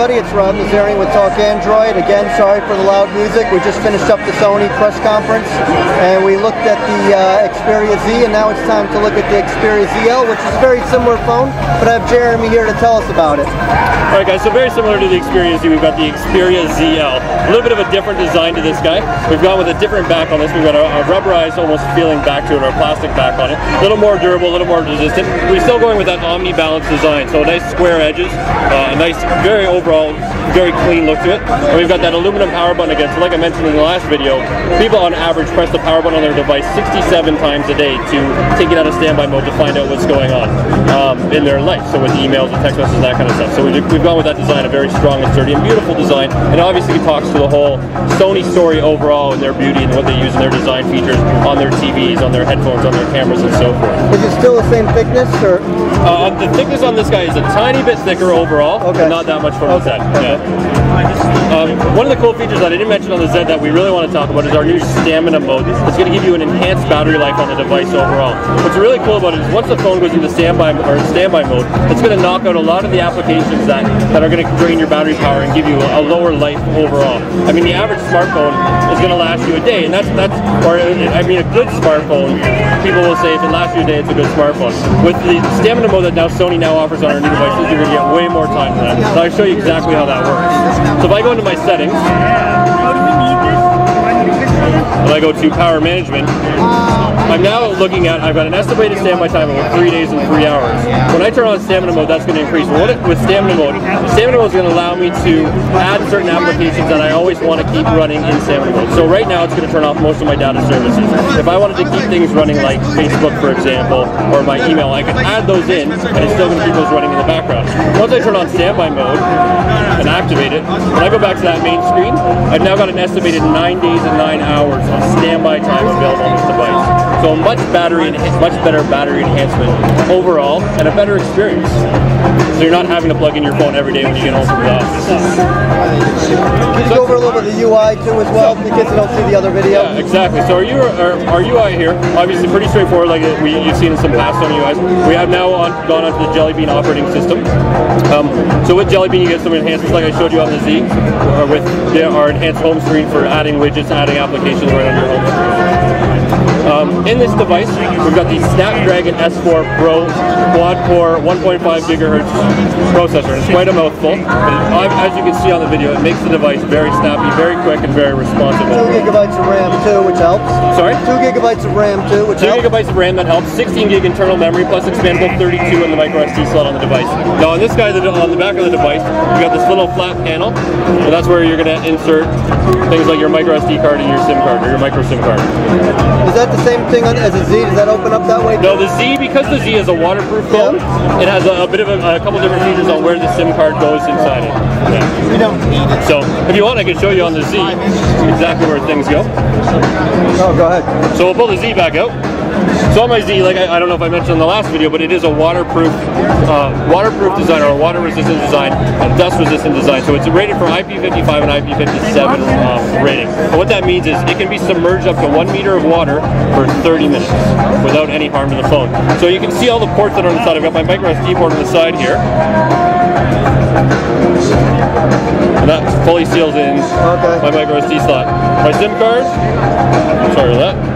everybody, it's Rob Nazarian with Talk Android. Again, sorry for the loud music. We just finished up the Sony press conference and we looked at the Xperia Z, and now it's time to look at the Xperia ZL, which is a very similar phone, but I have Jeremy here to tell us about it. Alright guys, so very similar to the Xperia Z, we've got the Xperia ZL. A little bit of a different design to this guy. We've gone with a different back on this. We've got a rubberized, almost feeling back to it, or a plastic back on it. A little more durable, a little more resistant. We're still going with that omni-balance design, so nice square edges, a nice, very overall, very clean look to it. And we've got that aluminum power button again. So like I mentioned in the last video, people on average press the power button on their device 67 times a day to take it out of standby mode to find out what's going on in their life. So with emails and text messages and that kind of stuff. So we've gone with that design, a very strong and sturdy and beautiful design. And obviously it talks to the whole Sony story overall and their beauty and what they use in their design features on their TVs, on their headphones, on their cameras and so forth. Is it still the same thickness? Or? The thickness on this guy is a tiny bit thicker overall, but not that much from the Z. Yeah. One of the cool features that I didn't mention on the Z that we really want to talk about is our new stamina mode. It's going to give you an enhanced battery life on the device overall. What's really cool about it is once the phone goes into standby mode, it's going to knock out a lot of the applications that are going to drain your battery power and give you a lower life overall. I mean, the average smartphone is going to last you a day, and a good smartphone, people will say if it lasts you a day, it's a good smartphone. With the stamina mode that Sony now offers on our new devices, you're going to get way more time than that. So I'll show you exactly how that works. So if I go into my settings, and I go to power management, I'm now looking at, I've got an estimated standby time of 3 days and 3 hours. When I turn on stamina mode, that's going to increase. With stamina mode is going to allow me to add certain applications that I always want to keep running in stamina mode. So right now it's going to turn off most of my data services. If I wanted to keep things running like Facebook, for example, or my email, I could add those in and it's still going to keep those running in the background. Once I turn on standby mode and activate it, when I go back to that main screen, I've now got an estimated 9 days and 9 hours of standby time available on this device. So much better battery enhancement overall, and a better experience. So you're not having to plug in your phone every day when you get home from the office. Can you go over a little bit of the UI too as well, in case you don't see the other video? Yeah, exactly. So our UI here, obviously pretty straightforward, like you've seen in some past Sony UIs. We have now gone onto the Jelly Bean operating system. So with Jelly Bean you get some enhancements like I showed you on the Z, with our enhanced home screen for adding widgets, adding applications right on your home screen. In this device, we've got the Snapdragon S4 Pro quad-core 1.5 gigahertz processor. It's quite a mouthful, but as you can see on the video, it makes the device very snappy, very quick, and very responsive. 2 gigabytes of RAM too, which helps. Sorry? 2 gigabytes of RAM too, which helps. 2 gigabytes of RAM, that helps. 16 gig internal memory, plus expandable 32 in the micro SD slot on the device. Now on this guy, on the back of the device, you got this little flat panel, and that's where you're going to insert things like your micro SD card and your SIM card, or your micro SIM card. Is that the same thing as a Z? Does that open up that way too? No, the Z, because the Z is a waterproof phone, it has a couple different features on where the SIM card goes inside it. Yeah. You don't need it. So, if you want, I can show you on the Z exactly where things go. Oh, go ahead. So we'll pull the Z back out. So on my Z, like I don't know if I mentioned in the last video, but it is a waterproof design, or a water-resistant design, and dust-resistant design. So it's rated for IP55 and IP57 rating. And what that means is it can be submerged up to 1 meter of water for 30 minutes without any harm to the phone. So you can see all the ports that are on the side. I've got my micro SD port on the side here. And that fully seals in my micro SD slot. My SIM card, sorry about that,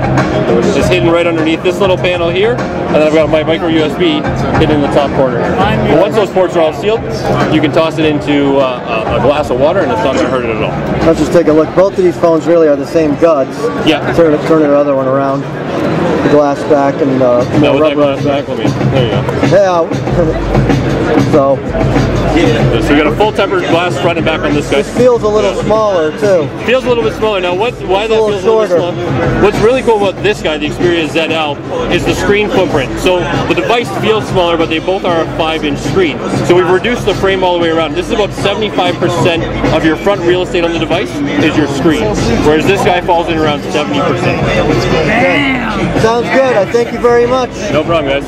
is hidden right underneath this little panel here, and then I've got my micro USB hidden in the top corner here. But once those ports are all sealed, you can toss it into a glass of water and it's not going to hurt it at all. Let's just take a look. Both of these phones really are the same guts. Yeah. Turn the other one around. The glass back and no, with that glass back, there you go. Yeah. So we got a full tempered glass front and back on this guy. This feels a little smaller too. Feels a little bit smaller. Now why that feels a little smaller? What's really cool about this guy, the Xperia ZL, is the screen footprint. So the device feels smaller, but they both are a 5-inch screen. So we've reduced the frame all the way around. This is about 75% of your front real estate on the device is your screen, whereas this guy falls in around 70%. Sounds good. I thank you very much. No problem, guys.